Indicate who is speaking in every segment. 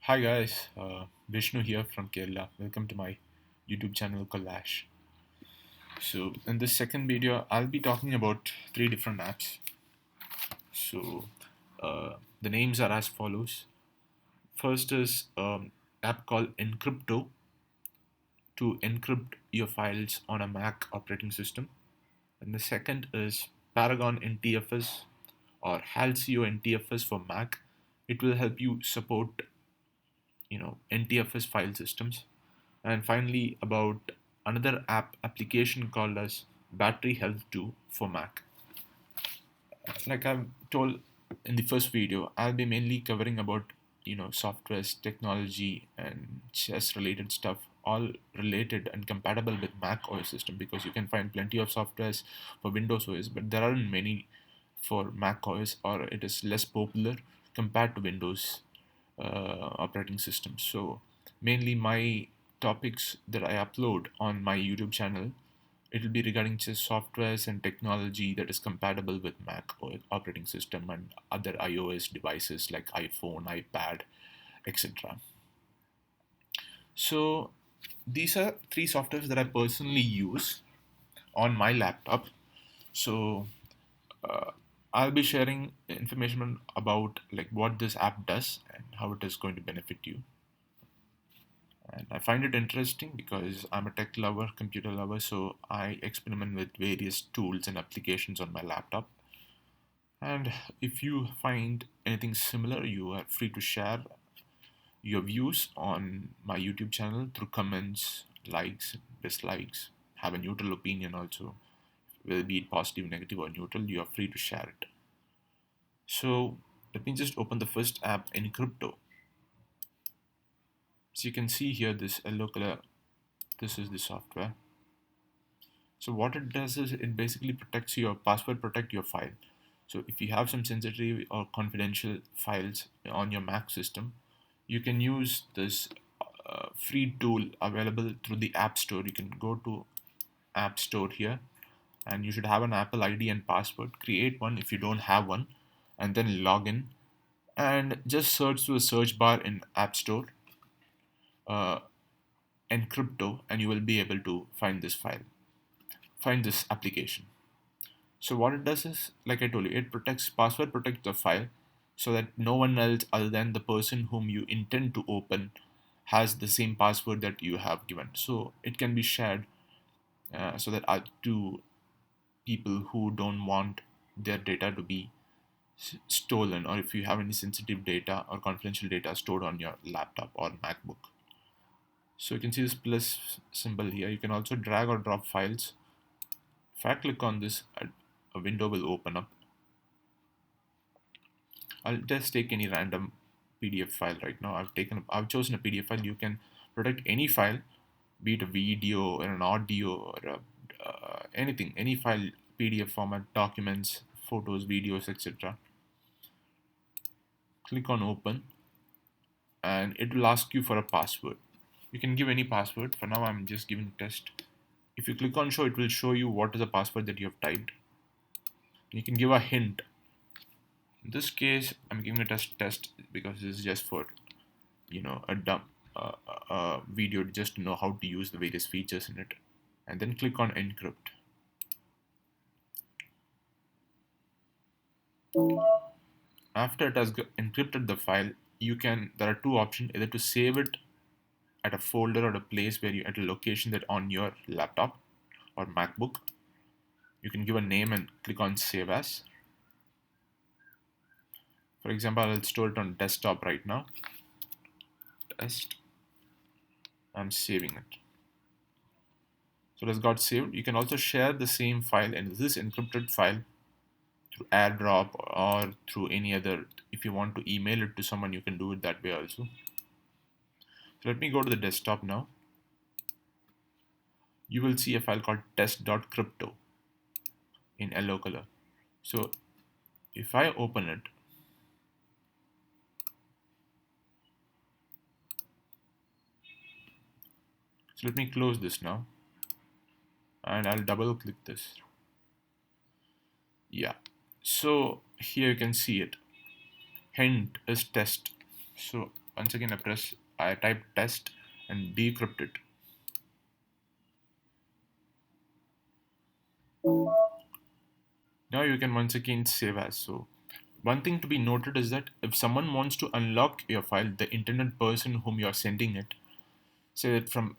Speaker 1: Hi guys, Vishnu here from Kerala. Welcome to my YouTube channel Kalash. So in this second video, I'll be talking about three different apps. So the names are as follows. First is app called Encrypto to encrypt your files on a Mac operating system. And the second is Paragon NTFS or Halseo NTFS for Mac. It will help you support NTFS file systems. And finally, about another application called as Battery Health 2 for Mac. Like I've told in the first video, I'll be mainly covering about softwares, technology, and chess related stuff, all related and compatible with Mac OS system, because you can find plenty of softwares for Windows OS, but there aren't many for Mac OS, or it is less popular compared to Windows operating systems. So mainly my topics that I upload on my YouTube channel, it will be regarding just softwares and technology that is compatible with Mac operating system and other iOS devices like iPhone, iPad, etc. So these are three softwares that I personally use on my laptop. So uh, I'll be sharing information about like what this app does and how it is going to benefit you. And I find it interesting because I'm a tech lover, computer lover, so I experiment with various tools and applications on my laptop. And if you find anything similar, you are free to share your views on my YouTube channel through comments, likes, dislikes. Have a neutral opinion also, whether be it positive, negative, or neutral, you are free to share it. So let me just open the first app, Encrypto. So you can see here this yellow color, this is the software. So what it does is it basically protects your password, protect your file. So if you have some sensitive or confidential files on your Mac system, you can use this free tool available through the App Store. You can go to App Store here, and you should have an Apple ID and password. Create one if you don't have one, and then log in and just search through the search bar in App Store, uh, Encrypto, and you will be able to find this file, find this application. So what it does is, like I told you, it protects password, protects the file, so that no one else other than the person whom you intend to open has the same password that you have given. So it can be shared so that to people who don't want their data to be stolen, or if you have any sensitive data or confidential data stored on your laptop or MacBook. So you can see this plus symbol here. You can also drag or drop files. If I click on this, a window will open up. I'll just take any random PDF file right now. I've chosen a PDF file. You can protect any file, be it a video or an audio or anything, any file, PDF format, documents, photos, videos, etc. Click on open, and it will ask you for a password. You can give any password. For now, I'm just giving test. If you click on show, it will show you what is the password that you have typed. You can give a hint. In this case, I'm giving it as test because this is just for a dump video just to know how to use the various features in it, and then click on encrypt. After it has encrypted the file, there are two options: either to save it at a folder or a place where you at a location that on your laptop or MacBook. You can give a name and click on save as. For example, I'll store it on desktop right now. Test. I'm saving it. So it has got saved. You can also share the same file and this encrypted file through AirDrop or through any other. If you want to email it to someone, you can do it that way also. So let me go to the desktop now. You will see a file called test.crypto in yellow color. So if I open it, so let me close this now, and I'll double click this. Yeah, so here you can see it. Hint is test. So once again I type test and decrypt it. Now you can once again save as. So one thing to be noted is that if someone wants to unlock your file, the intended person whom you are sending it, say that from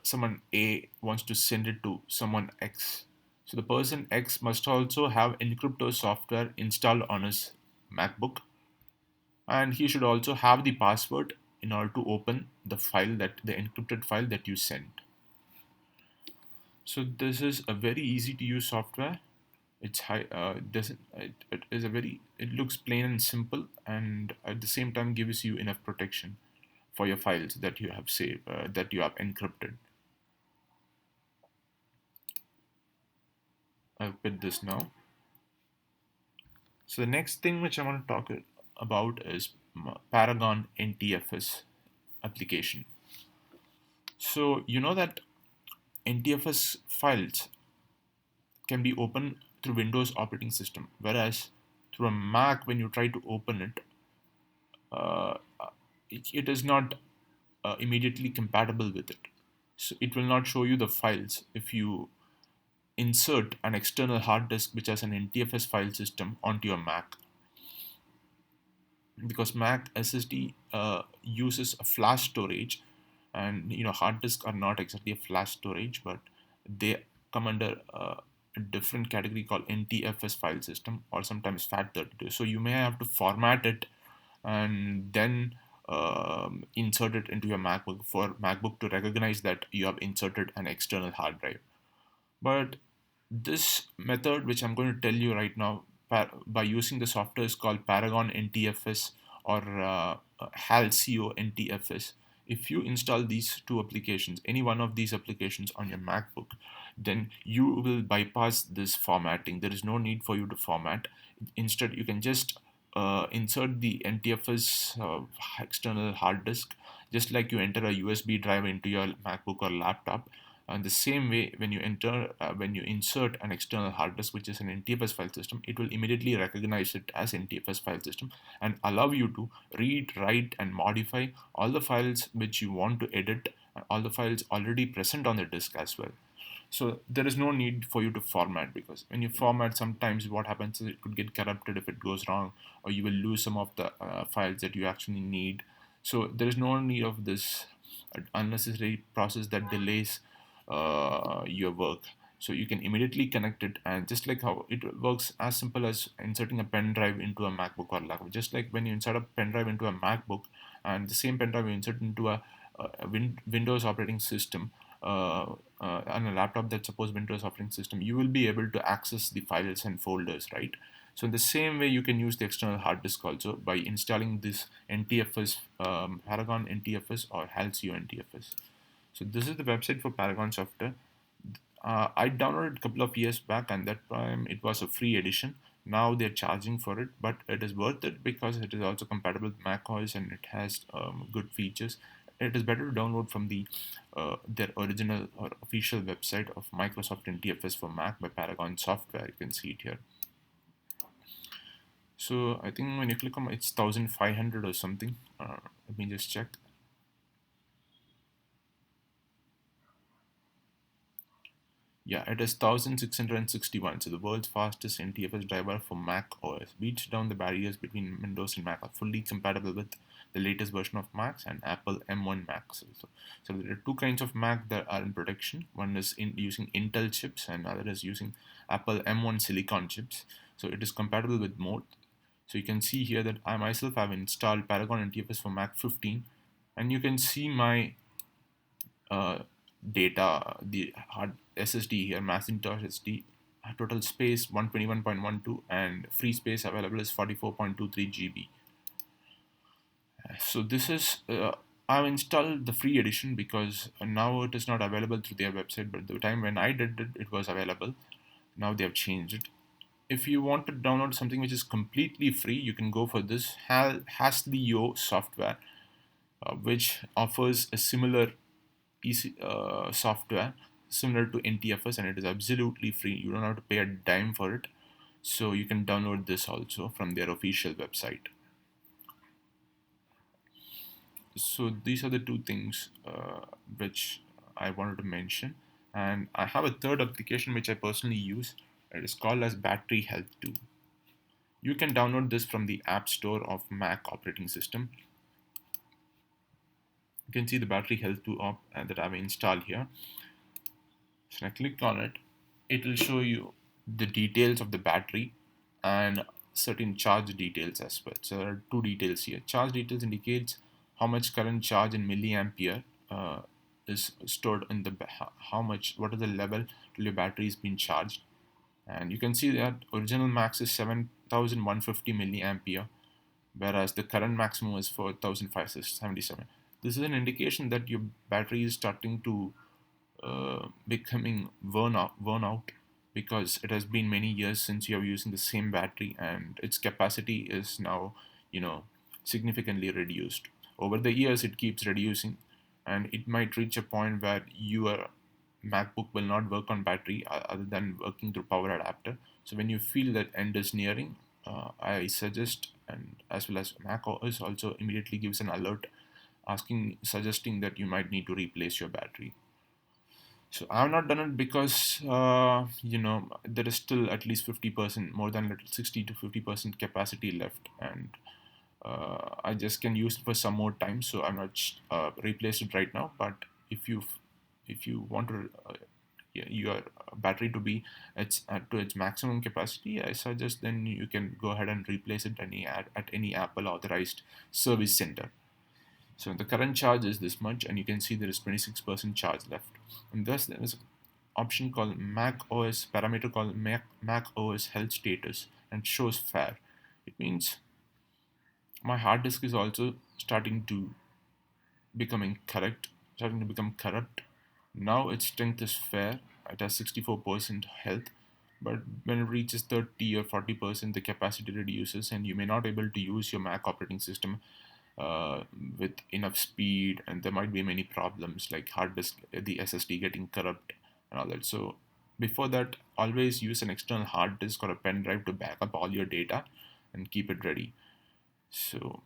Speaker 1: someone A wants to send it to someone X. So the person X must also have Encrypto software installed on his MacBook, and he should also have the password in order to open the encrypted file that you sent. So this is a very easy to use software. It's high doesn't it is a very it looks plain and simple, and at the same time gives you enough protection for your files that you have saved that you have encrypted. I'll put this now. So the next thing which I want to talk about is Paragon NTFS application. So you know that NTFS files can be opened through Windows operating system, whereas through a Mac, when you try to open it, uh, it is not immediately compatible with it. So it will not show you the files if you insert an external hard disk which has an NTFS file system onto your Mac, because Mac SSD uses a flash storage, and hard disks are not exactly a flash storage, but they come under a different category called NTFS file system, or sometimes FAT32. So you may have to format it and then insert it into your MacBook for MacBook to recognize that you have inserted an external hard drive. But this method, which I'm going to tell you right now, by using the software, is called Paragon NTFS or Halseo NTFS. If you install these two applications, any one of these applications on your MacBook, then you will bypass this formatting. There is no need for you to format. Instead, you can just insert the NTFS external hard disk, just like you enter a USB drive into your MacBook or laptop. And the same way, when you insert an external hard disk, which is an NTFS file system, it will immediately recognize it as NTFS file system and allow you to read, write, and modify all the files which you want to edit, and all the files already present on the disk as well. So there is no need for you to format, because when you format, sometimes what happens is it could get corrupted if it goes wrong, or you will lose some of the files that you actually need. So there is no need of this unnecessary process that delays your work. So you can immediately connect it, and just like how it works, as simple as inserting a pen drive into a MacBook or laptop. Just like when you insert a pen drive into a MacBook, and the same pen drive you insert into a Windows operating system, on a laptop that supports Windows operating system, you will be able to access the files and folders, right? So in the same way, you can use the external hard disk also by installing this NTFS, Paragon NTFS or Halseo NTFS. So this is the website for Paragon software. I downloaded a couple of years back, and that time it was a free edition. Now they're charging for it, but it is worth it because it is also compatible with macOS and it has good features. It is better to download from their original or official website of Microsoft NTFS for Mac by Paragon Software. You can see it here. So I think when you click on it's 1500 or something. Let me just check. Yeah, it is 1661. So the world's fastest NTFS driver for Mac OS beats down the barriers between Windows and Mac, are fully compatible with the latest version of Macs and Apple M1 Macs. So there are two kinds of Mac that are in production. One is using Intel chips, and other is using Apple M1 Silicon chips. So it is compatible with both. So you can see here that I myself have installed Paragon NTFS for Mac 15, and you can see my uh, data, the hard SSD here, Macintosh SSD, total space 121.12, and free space available is 44.23 GB. So this is I've installed the free edition because now it is not available through their website, but the time when I did it, it was available. Now they have changed it. If you want to download something which is completely free, you can go for this Halseo software, which offers a similar software similar to NTFS, and it is absolutely free. You don't have to pay a dime for it. So you can download this also from their official website. So these are the two things which I wanted to mention. And I have a third application which I personally use. It is called as Battery Health 2. You can download this from the App Store of Mac operating system. You can see the Battery Health 2 app that I've installed here. So when I click on it, it will show you the details of the battery and certain charge details as well. So there are two details here. Charge details indicates how much current charge in milliampere is stored in the what is the level till your battery is being charged. And you can see that original max is 7,150 milliampere, whereas the current maximum is 4,577. This is an indication that your battery is starting to becoming worn out because it has been many years since you are using the same battery and its capacity is now, significantly reduced. Over the years, it keeps reducing, and it might reach a point where your MacBook will not work on battery other than working through power adapter. So when you feel that end is nearing, I suggest, and as well as Mac OS also immediately gives an alert suggesting that you might need to replace your battery. So I have not done it because there is still at least 50%, more than 60 to 50% capacity left, and I just can use it for some more time. So I'm not replaced it right now. But if you want to your battery to be to its maximum capacity, I suggest then you can go ahead and replace it at any Apple authorized service center. So the current charge is this much, and you can see there is 26% charge left. And thus there is an option called Mac OS parameter called Mac OS Health Status, and shows fair. It means my hard disk is also starting to become corrupt. Now its strength is fair. It has 64% health, but when it reaches 30 or 40%, the capacity reduces, and you may not able to use your Mac operating system with enough speed, and there might be many problems like hard disk, the SSD getting corrupt and all that. So before that, always use an external hard disk or a pen drive to back up all your data and keep it ready. So,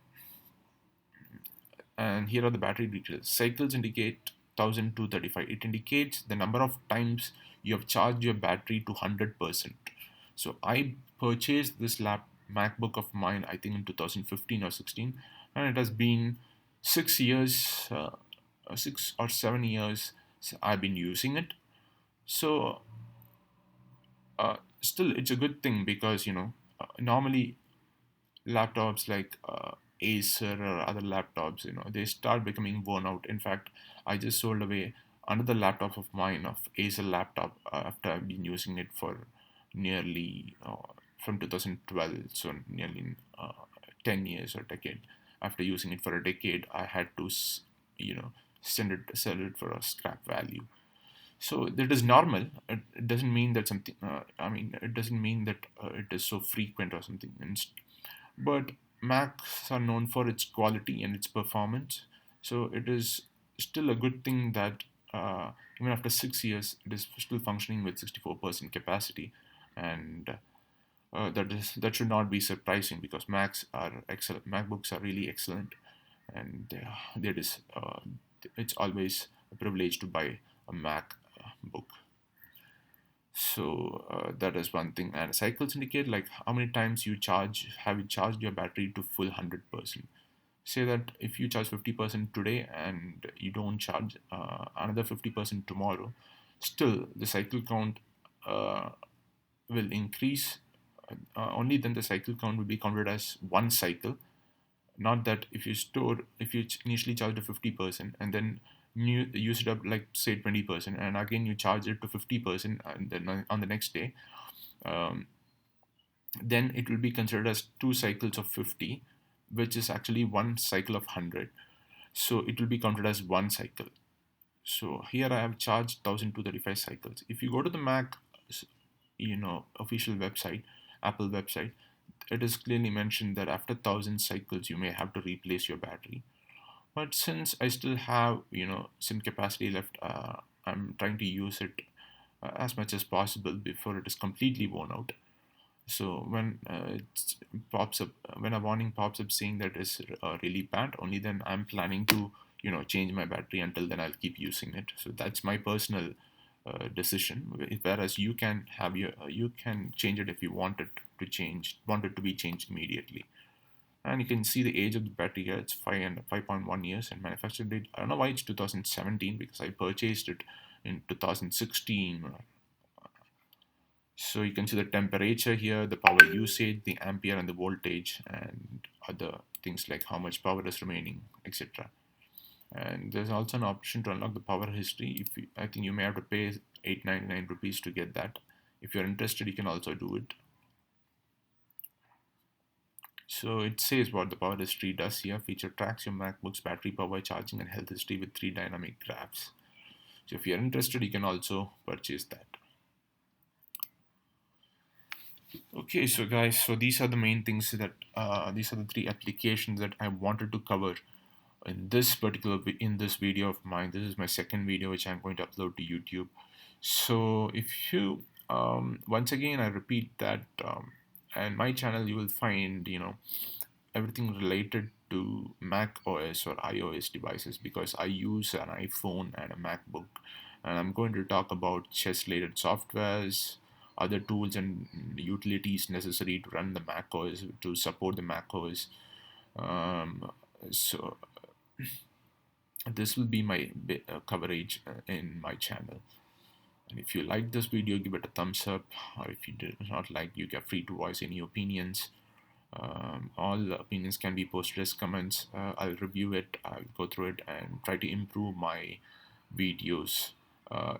Speaker 1: and here are the battery details. Cycles indicate 1235. It indicates the number of times you have charged your battery to 100%. So I purchased this MacBook of mine, I think in 2015 or 16, and it has been 6 years, 6 or 7 years I've been using it. So still, it's a good thing because normally laptops like Acer or other laptops, they start becoming worn out. In fact, I just sold away another laptop of mine, of Acer laptop, after I've been using it for nearly from 2012, so nearly 10 years or decade. After using it for a decade, I had to, sell it for a scrap value. So that is normal. It doesn't mean that something. It doesn't mean that it is so frequent or something. But Macs are known for its quality and its performance. So it is still a good thing that even after 6 years, it is still functioning with 64% capacity, and that should not be surprising because Macs are excellent. MacBooks are really excellent, and that is it's always a privilege to buy a Mac book. So that is one thing. And cycles indicate like how many times have you charged your battery to full 100%. Say that if you charge 50% today and you don't charge another 50% tomorrow, still the cycle count will increase. Only then the cycle count will be counted as one cycle. Not that if you initially charged to 50% and then you use it up like say 20%, and again you charge it to 50%, and then on the next day, um, then it will be considered as two cycles of 50, which is actually one cycle of 100. So it will be counted as one cycle. So here I have charged 1235 cycles. If you go to the Mac official website, Apple website, it is clearly mentioned that after 1000 cycles you may have to replace your battery. But since I still have some capacity left, I'm trying to use it as much as possible before it is completely worn out. So when it pops up, when a warning pops up saying that it's really bad, only then I'm planning to change my battery. Until then, I'll keep using it. So that's my personal decision. Whereas you can have you can change it if you want it to be changed immediately. And you can see the age of the battery here. It's 5.1 years, and manufactured date. I don't know why it's 2017 because I purchased it in 2016. So you can see the temperature here, the power usage, the ampere and the voltage, and other things like how much power is remaining, etc. And there's also an option to unlock the power history. I think you may have to pay 899 rupees to get that. If you're interested, you can also do it. So it says what the power history does here. Feature tracks your MacBook's battery power, charging, and health history with 3 dynamic graphs. So if you're interested, you can also purchase that. Okay, so guys, so these are the main things that these are the 3 applications that I wanted to cover in in this video of mine. This is my second video which I'm going to upload to YouTube. So if you once again I repeat that and my channel you will find everything related to Mac OS or iOS devices, because I use an iPhone and a MacBook, and I'm going to talk about chess related softwares, other tools and utilities necessary to run the Mac OS, to support the Mac OS. Um, so this will be my coverage in my channel. And if you like this video, give it a thumbs up, or if you did not like, you get free to voice any opinions. All the opinions can be posted as comments. I'll review it, I'll go through it and try to improve my videos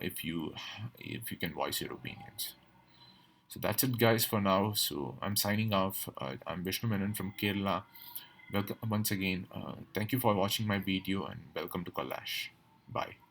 Speaker 1: if you can voice your opinions. So that's it guys for now. So I'm signing off. I'm Vishnu Menon from Kerala. Welcome once again. Thank you for watching my video and welcome to Kailash. Bye.